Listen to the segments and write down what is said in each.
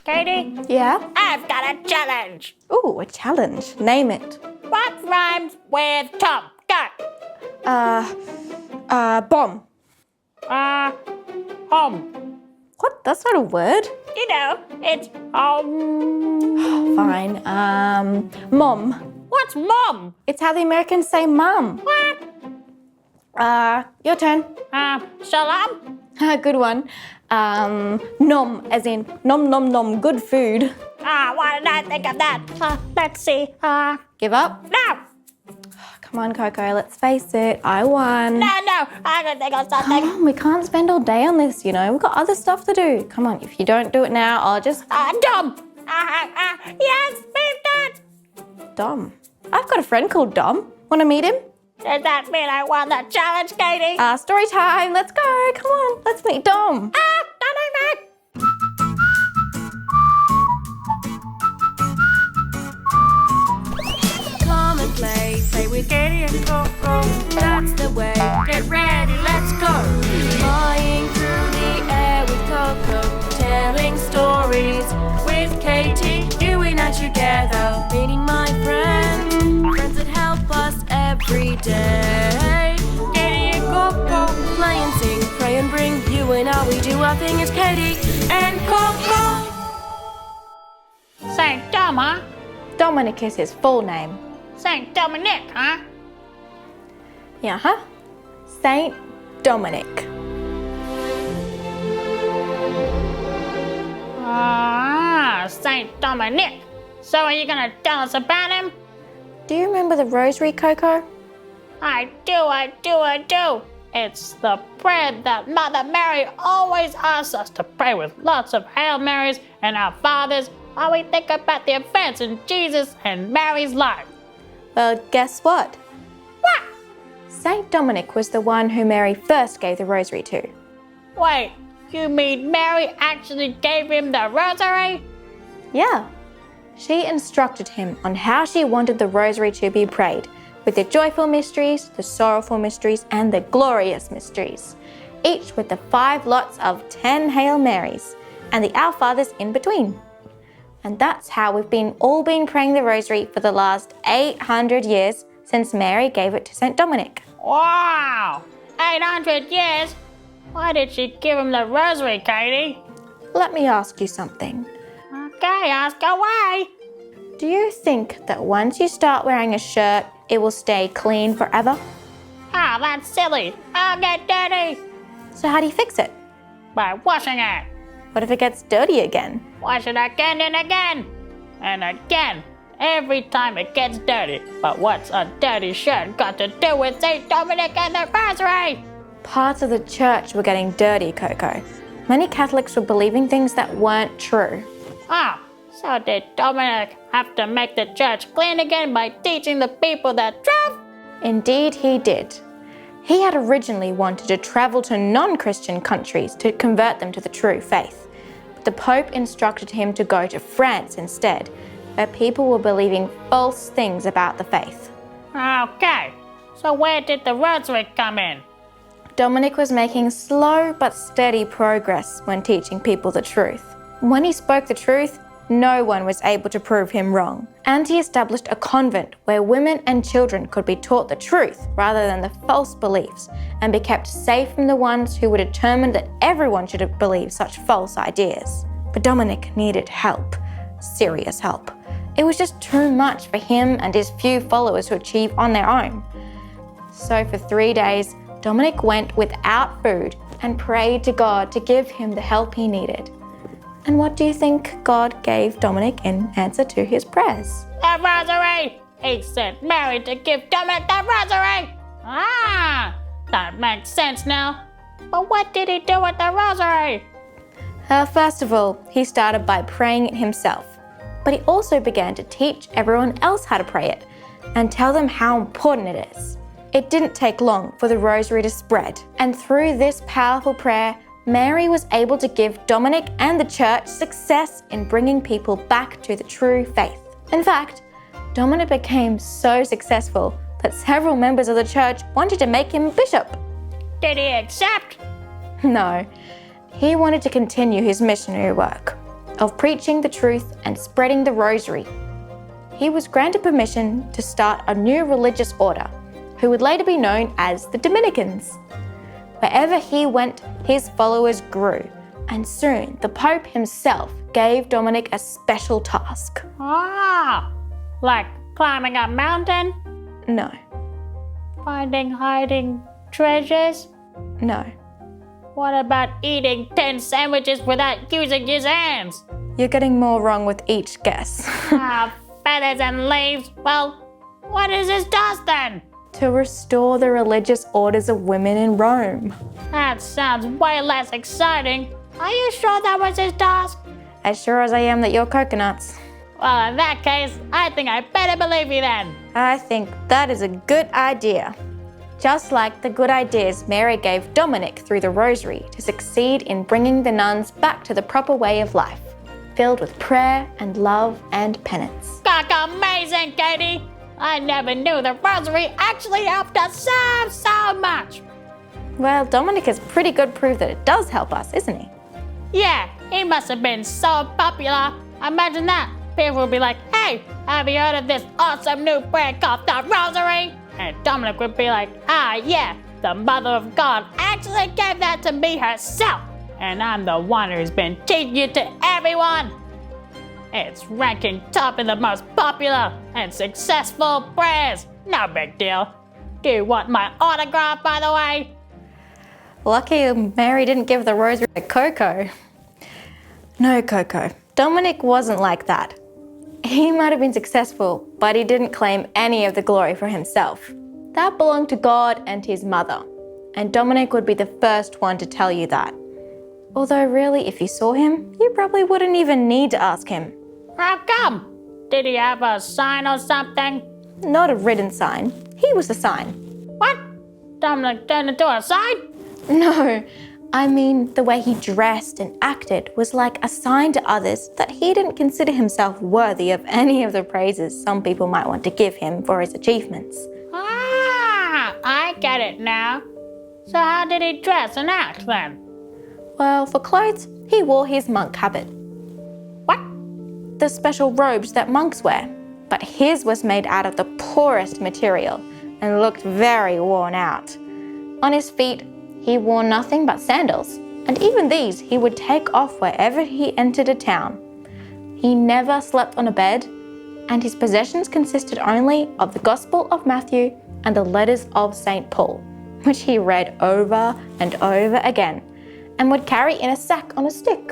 Katie, Yeah? I've got a challenge. Ooh, a challenge. Name it. What rhymes with Tom? Go. Bomb. Home. What? That's not a word. You know, it's home. Fine. Mom. What's mom? It's how the Americans say mum. What? Your turn. Shalom? Good one. Nom, as in nom nom nom, good food. Why did I think of that? Let's see. Give up? No. Come on, Coco, let's face it. I won. No, I'm gonna think of Come something. on, we can't spend all day on this, you know. We've got other stuff to do. Come on, if you don't do it now, I'll just... Dom. Yes, beat that. Dom. I've got a friend called Dom. Want to meet him? Does that mean I won the challenge, Katie? Story time. Let's go. Come on, let's meet Dom. No. Come and play with Katie and Coco. That's the way. Get ready, let's go. Flying through the air with Coco, telling stories with Katie. You and I together, meeting my friends that help us every day. Katie and Coco, play and sing, pray and bring. You and I, we do our thing. It's Katie and Coco. Saint Dom, huh? Dominic is his full name. Saint Dominic, huh? Yeah, Saint Dominic. Saint Dominic. So are you gonna tell us about him? Do you remember the Rosary, Coco? I do. It's the prayer that Mother Mary always asks us to pray with lots of Hail Marys and Our Fathers while we think about the events in Jesus and Mary's life. Well, guess what? What? Saint Dominic was the one who Mary first gave the Rosary to. Wait, you mean Mary actually gave him the Rosary? Yeah. She instructed him on how she wanted the Rosary to be prayed, with the joyful mysteries, the sorrowful mysteries, and the glorious mysteries, each with the 5 lots of 10 Hail Marys, and the Our Fathers in between. And that's how we've all been praying the Rosary for the last 800 years since Mary gave it to St. Dominic. Wow! 800 years? Why did she give him the Rosary, Katie? Let me ask you something. Okay, ask away. Do you think that once you start wearing a shirt, it will stay clean forever? That's silly. I'll get dirty. So how do you fix it? By washing it. What if it gets dirty again? Wash it again and again. And again. Every time it gets dirty. But what's a dirty shirt got to do with St. Dominic and the Rosary? Parts of the church were getting dirty, Coco. Many Catholics were believing things that weren't true. So did Dominic have to make the church clean again by teaching the people the truth? Indeed, he did. He had originally wanted to travel to non-Christian countries to convert them to the true faith. But the Pope instructed him to go to France instead, where people were believing false things about the faith. Okay, so where did the Rosary come in? Dominic was making slow but steady progress when teaching people the truth. When he spoke the truth, no one was able to prove him wrong. And he established a convent where women and children could be taught the truth rather than the false beliefs and be kept safe from the ones who were determined that everyone should believe such false ideas. But Dominic needed help, serious help. It was just too much for him and his few followers to achieve on their own. So for 3 days, Dominic went without food and prayed to God to give him the help he needed. And what do you think God gave Dominic in answer to his prayers? The Rosary! He sent Mary to give Dominic the Rosary! That makes sense now. But what did he do with the Rosary? First of all, he started by praying it himself. But he also began to teach everyone else how to pray it and tell them how important it is. It didn't take long for the Rosary to spread. And through this powerful prayer, Mary was able to give Dominic and the church success in bringing people back to the true faith. In fact, Dominic became so successful that several members of the church wanted to make him bishop. Did he accept? No, he wanted to continue his missionary work. of preaching the truth and spreading the Rosary. He was granted permission to start a new religious order, who would later be known as the Dominicans. Wherever he went, his followers grew, and soon the Pope himself gave Dominic a special task. Ah, like climbing a mountain? No, Finding hiding treasures? no. What about eating 10 sandwiches without using his hands? You're getting more wrong with each guess. Feathers and leaves? Well, what is his task then? To restore the religious orders of women in Rome. That sounds way less exciting. Are you sure that was his task? As sure as I am that you're coconuts. Well, in that case, I think I better believe you then. I think that is a good idea. Just like the good ideas Mary gave Dominic through the Rosary to succeed in bringing the nuns back to the proper way of life, filled with prayer and love and penance. Koco-mazing, Katie! I never knew the Rosary actually helped us so much. Well, Dominic is pretty good proof that it does help us, isn't he? Yeah, he must have been so popular. Imagine that. People would be like, hey, have you heard of this awesome new prayer called the Rosary? And Dominic would be like, yeah, the Mother of God actually gave that to me herself. And I'm the one who's been teaching it to everyone. It's ranking top in the most popular and successful prayers. No big deal. Do you want my autograph, by the way? Lucky Mary didn't give the Rosary to Coco. No, Coco. Dominic wasn't like that. He might have been successful, but he didn't claim any of the glory for himself. That belonged to God and his mother, and Dominic would be the first one to tell you that. Although really, if you saw him, you probably wouldn't even need to ask him. How come? Did he have a sign or something? Not a written sign. He was the sign. What? Dominic turned into a sign? No, I mean the way he dressed and acted was like a sign to others that he didn't consider himself worthy of any of the praises some people might want to give him for his achievements. I get it now. So how did he dress and act then? Well, for clothes, he wore his monk habit. What? The special robes that monks wear. But his was made out of the poorest material and looked very worn out. On his feet, he wore nothing but sandals, and even these he would take off wherever he entered a town. He never slept on a bed, and his possessions consisted only of the Gospel of Matthew and the letters of St. Paul, which he read over and over again, and would carry in a sack on a stick.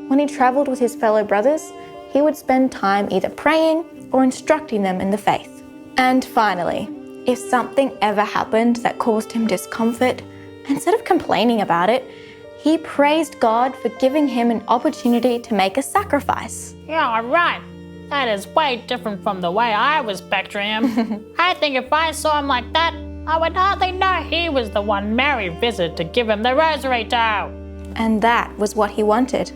When he travelled with his fellow brothers, he would spend time either praying or instructing them in the faith. And finally, if something ever happened that caused him discomfort, instead of complaining about it, he praised God for giving him an opportunity to make a sacrifice. Yeah, right. That is way different from the way I was picturing him. I think if I saw him like that, I would hardly know he was the one Mary visited to give him the Rosary to. And that was what he wanted,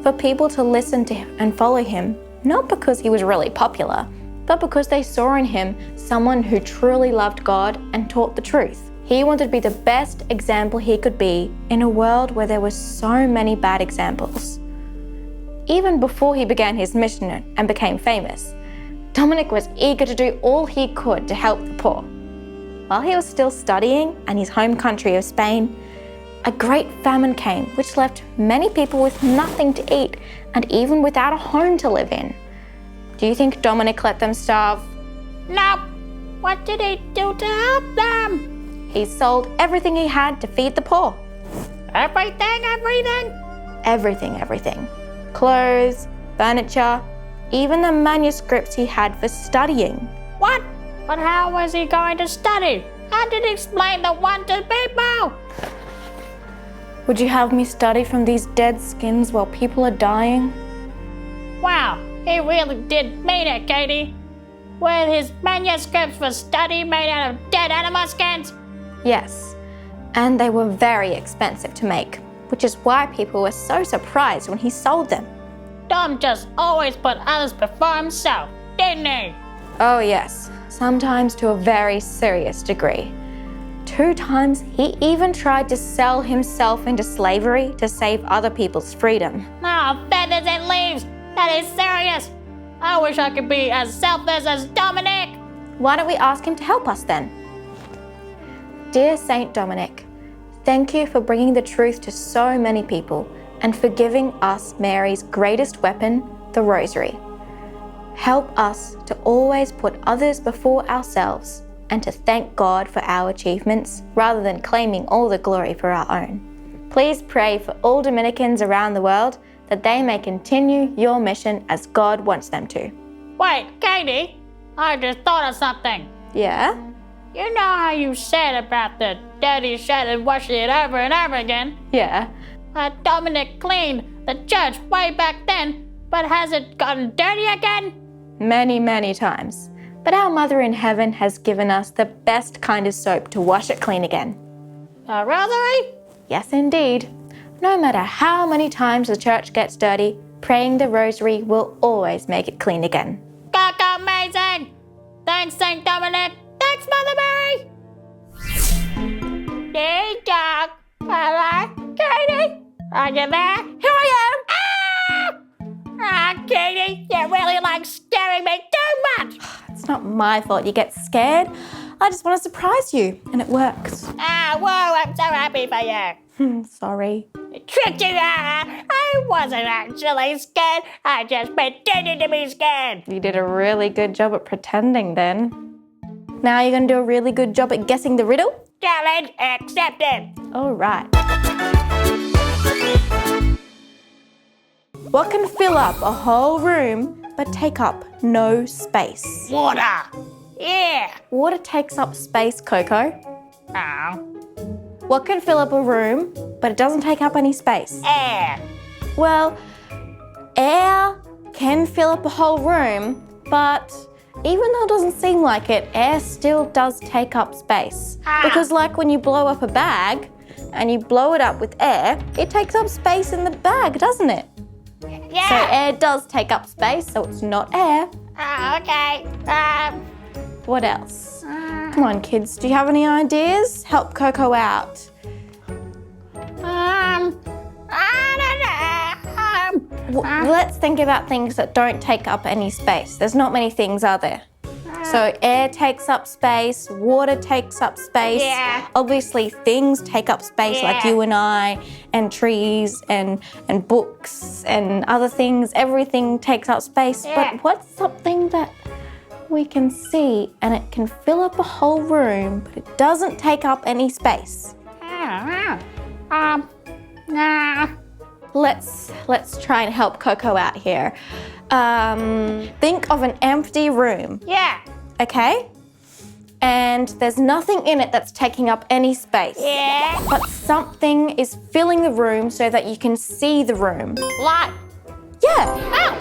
for people to listen to him and follow him, not because he was really popular, but because they saw in him someone who truly loved God and taught the truth. He wanted to be the best example he could be in a world where there were so many bad examples. Even before he began his mission and became famous, Dominic was eager to do all he could to help the poor. While he was still studying in his home country of Spain, a great famine came which left many people with nothing to eat and even without a home to live in. Do you think Dominic let them starve? Nope. What did he do to help them? He sold everything he had to feed the poor. Everything? Everything. Clothes, furniture, even the manuscripts he had for studying. What? But how was he going to study? How did he explain the one to people? Would you have me study from these dead skins while people are dying? Wow, he really did mean it, Katie. Were his manuscripts for study made out of dead animal skins? Yes, and they were very expensive to make, which is why people were so surprised when he sold them. Dom just always put others before himself, didn't he? Oh yes, sometimes to a very serious degree. 2 times, he even tried to sell himself into slavery to save other people's freedom. Oh, feathers and leaves. That is serious. I wish I could be as selfless as Dominic. Why don't we ask him to help us then? Dear Saint Dominic, thank you for bringing the truth to so many people and for giving us Mary's greatest weapon, the Rosary. Help us to always put others before ourselves and to thank God for our achievements rather than claiming all the glory for our own. Please pray for all Dominicans around the world that they may continue your mission as God wants them to. Wait, Katie, I just thought of something. Yeah? You know how you said about the dirty shirt and washing it over and over again? Yeah. Dominic cleaned the church way back then, but has it gotten dirty again? Many, many times. But our Mother in Heaven has given us the best kind of soap to wash it clean again. A rosary? Yes, indeed. No matter how many times the church gets dirty, praying the Rosary will always make it clean again. Koco-mazing! Thanks, St. Dominic. Thanks, Mother Mary! Hey, Doc. Hello, Katie? Are you there? Here I am! Ah, Katie, you really like scaring me too much! It's not my fault you get scared. I just want to surprise you, and it works. Whoa, I'm so happy for you. Sorry. I tricked you! I wasn't actually scared. I just pretended to be scared. You did a really good job at pretending then. Now you're going to do a really good job at guessing the riddle? Challenge accepted. All right. What can fill up a whole room but take up no space? Water. Yeah. Water takes up space, Coco. Oh. What can fill up a room but it doesn't take up any space? Air. Well, air can fill up a whole room, but even though it doesn't seem like it, air still does take up space. Because like when you blow up a bag and you blow it up with air, it takes up space in the bag, doesn't it? Yeah. So air does take up space, so it's not air. Oh, okay. What else? Come on, kids. Do you have any ideas? Help Coco out. I don't know. Let's think about things that don't take up any space. There's not many things, are there? So air takes up space, water takes up space. Yeah. Obviously things take up space like Yeah. you and I, and trees and books and other things. Everything takes up space. Yeah. But what's something that we can see and it can fill up a whole room, but it doesn't take up any space? Nah. Let's try and help Coco out here. Think of an empty room. Yeah. Okay? And there's nothing in it that's taking up any space. Yeah. But something is filling the room so that you can see the room. Light. Yeah. Oh.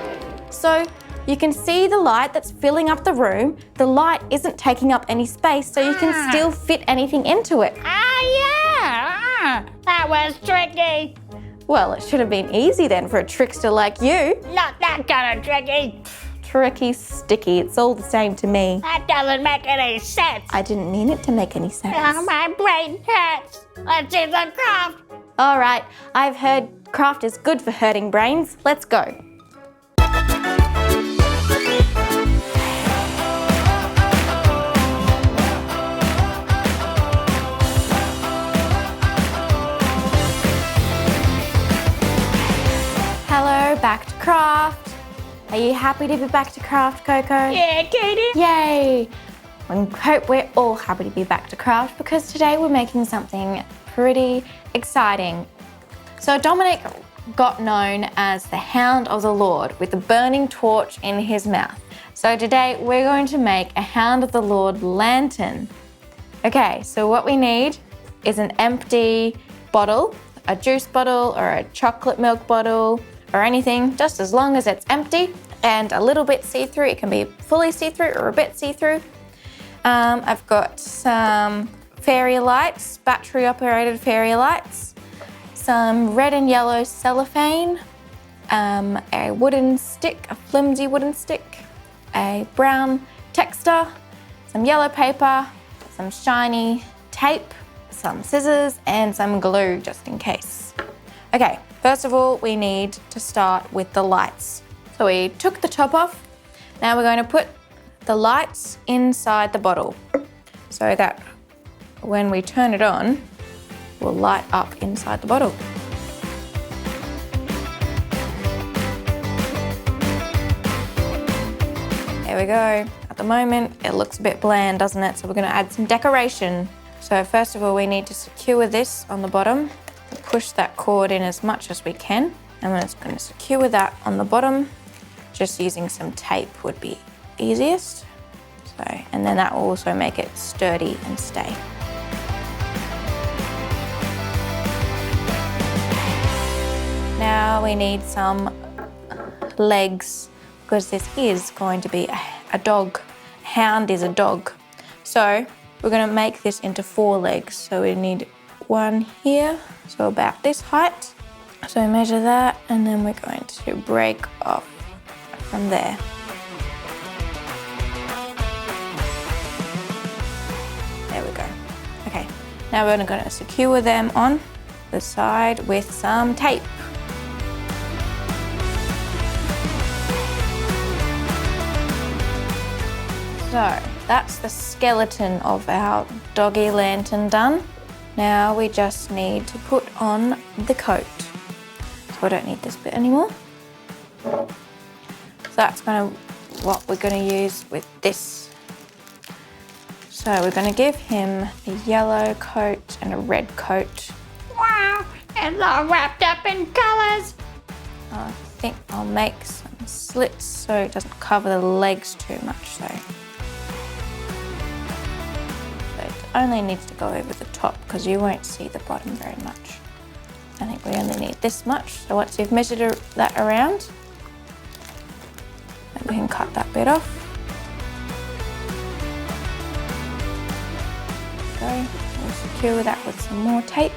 So you can see the light that's filling up the room. The light isn't taking up any space, so you can still fit anything into it. Yeah. That was tricky. Well, it should have been easy then for a trickster like you. Not that kind of tricky. Tricky, sticky, it's all the same to me. That doesn't make any sense. I didn't mean it to make any sense. Oh, my brain hurts. Let's do some craft. All right, I've heard craft is good for hurting brains. Let's go. Hello, back to craft. Are you happy to be back to craft, Coco? Yeah, Katie. Yay! I hope we're all happy to be back to craft because today we're making something pretty exciting. So Dominic got known as the Hound of the Lord with a burning torch in his mouth. So today we're going to make a Hound of the Lord lantern. Okay, so what we need is an empty bottle, a juice bottle or a chocolate milk bottle or anything, just as long as it's empty and a little bit see-through. It can be fully see-through or a bit see-through. I've got some fairy lights, battery-operated fairy lights, some red and yellow cellophane, a wooden stick, a flimsy wooden stick, a brown texter, some yellow paper, some shiny tape, some scissors and some glue just in case. Okay, first of all, we need to start with the lights. So we took the top off. Now we're going to put the lights inside the bottle so that when we turn it on, it will light up inside the bottle. There we go. At the moment, it looks a bit bland, doesn't it? So we're going to add some decoration. So first of all, we need to secure this on the bottom. Push that cord in as much as we can. And we're just going to secure that on the bottom. Just using some tape would be easiest. So, and then that will also make it sturdy and stay. Now we need some legs because this is going to be a dog. Hound is a dog. So we're going to make this into 4 legs. So we need one here, so about this height. So measure that, and then we're going to break off from there. There we go. Okay, now we're going to secure them on the side with some tape. So that's the skeleton of our doggy lantern done. Now we just need to put on the coat. So I don't need this bit anymore. So that's what we're going to use with this. So we're going to give him a yellow coat and a red coat. Wow, it's all wrapped up in colours. I think I'll make some slits so it doesn't cover the legs too much. So it only needs to go over the top because you won't see the bottom very much. I think we only need this much. So once you've measured that around, then we can cut that bit off. There we go. We'll secure that with some more tape.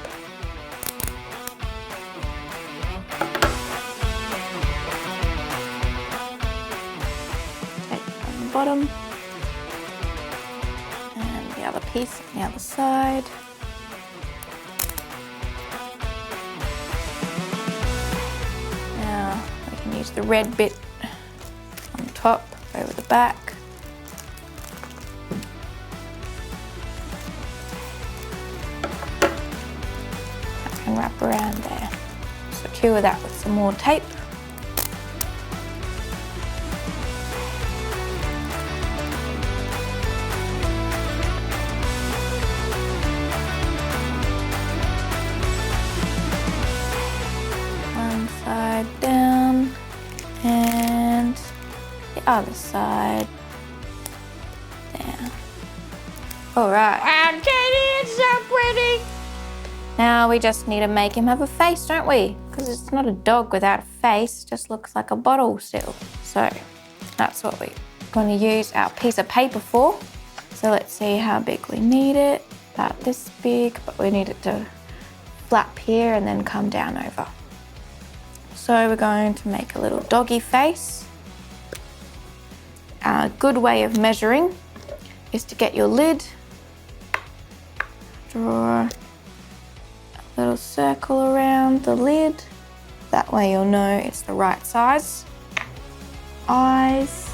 Tape on the bottom. And the other piece on the other side. Now we can use the red bit on top over the back. That can wrap around there. Secure that with some more tape. Down and the other side down. All right. Wow, Katie, it's so pretty. Now we just need to make him have a face, don't we? Because it's not a dog without a face, it just looks like a bottle still. So that's what we're going to use our piece of paper for. So let's see how big we need it. About this big, but we need it to flap here and then come down over. So we're going to make a little doggy face. A good way of measuring is to get your lid, draw a little circle around the lid. That way you'll know it's the right size. Eyes.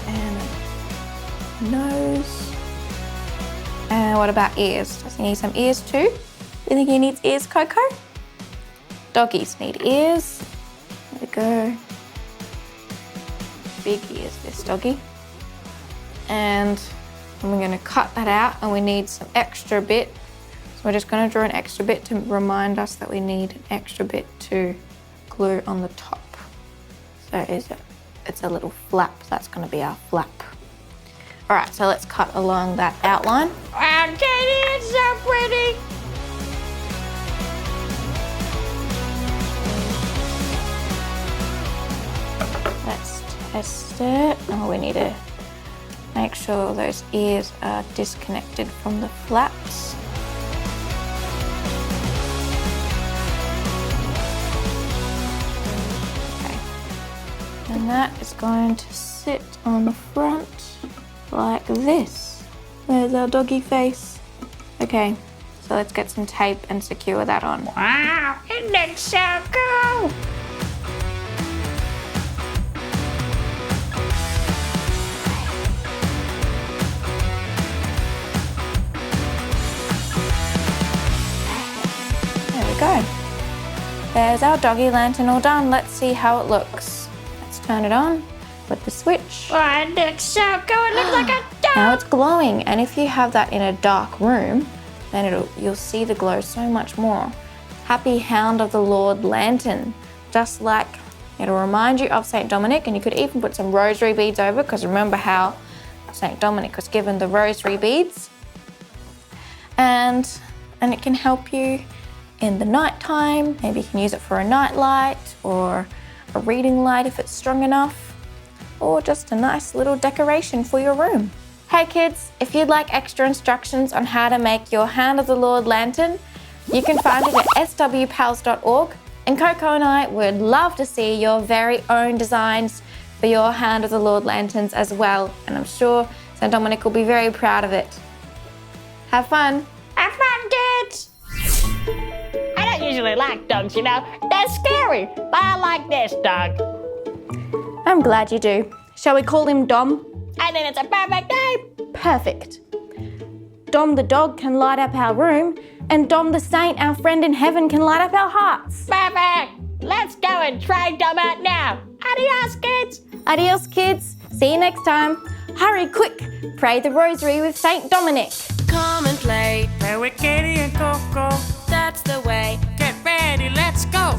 And nose. And what about ears? Does he need some ears too? You think he needs ears, Coco? Doggies need ears. There we go. Big ears, this doggy. And we're going to cut that out, and we need some extra bit. So we're just going to draw an extra bit to remind us that we need an extra bit to glue on the top. So it's a little flap. That's going to be our flap. All right, so let's cut along that outline. Wow, Katie, it's so pretty. Let's test it. Oh, we need to make sure those ears are disconnected from the flaps. Okay. And that is going to sit on the front like this. There's our doggy face. Okay, so let's get some tape and secure that on. Wow, it looks so cool. There we go. There's our doggy lantern all done. Let's see how it looks. Let's turn it on with the switch. Oh, it looks so cool. It looks like a dog. Now it's glowing, and if you have that in a dark room, then you'll see the glow so much more. Happy Hound of the Lord lantern. Just like it'll remind you of St. Dominic, and you could even put some rosary beads over, because remember how St. Dominic was given the rosary beads. And it can help you in the night time. Maybe you can use it for a night light or a reading light if it's strong enough, or just a nice little decoration for your room. Hey kids, if you'd like extra instructions on how to make your Hound of the Lord lantern, you can find it at swpals.org, and Koco and I would love to see your very own designs for your Hound of the Lord lanterns as well, and I'm sure St. Dominic will be very proud of it. Have fun! Have fun, kids. I don't usually like dogs, you know. They're scary, but I like this dog. I'm glad you do. Shall we call him Dom? I think it's a perfect name. Perfect. Dom the dog can light up our room, and Dom the saint, our friend in heaven, can light up our hearts. Perfect. Let's go and try Dom out now. Adios, kids. Adios, kids. See you next time. Hurry, quick. Pray the rosary with Saint Dominic. Come and play with Katie and Coco. that's the way. Get ready, let's go.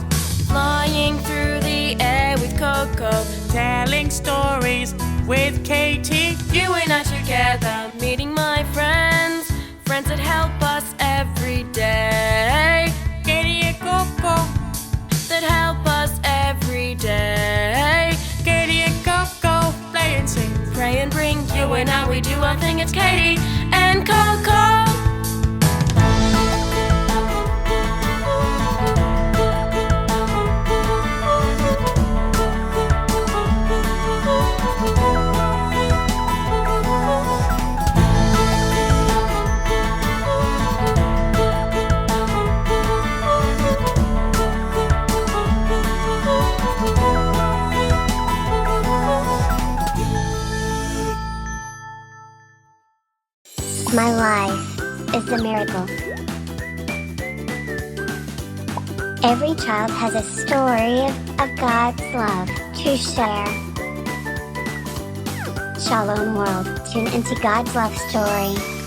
Flying through the air with Coco, Telling stories with Katie. you and I together, meeting my friends, friends that help us every day, Katie and Coco. that help us every day. Katie and Coco. Play and sing. Pray and bring you and I, we do our thing. It's Katie and Coco. My life is a miracle. Every child has a story of God's love to share. Shalom world, tune into God's love story.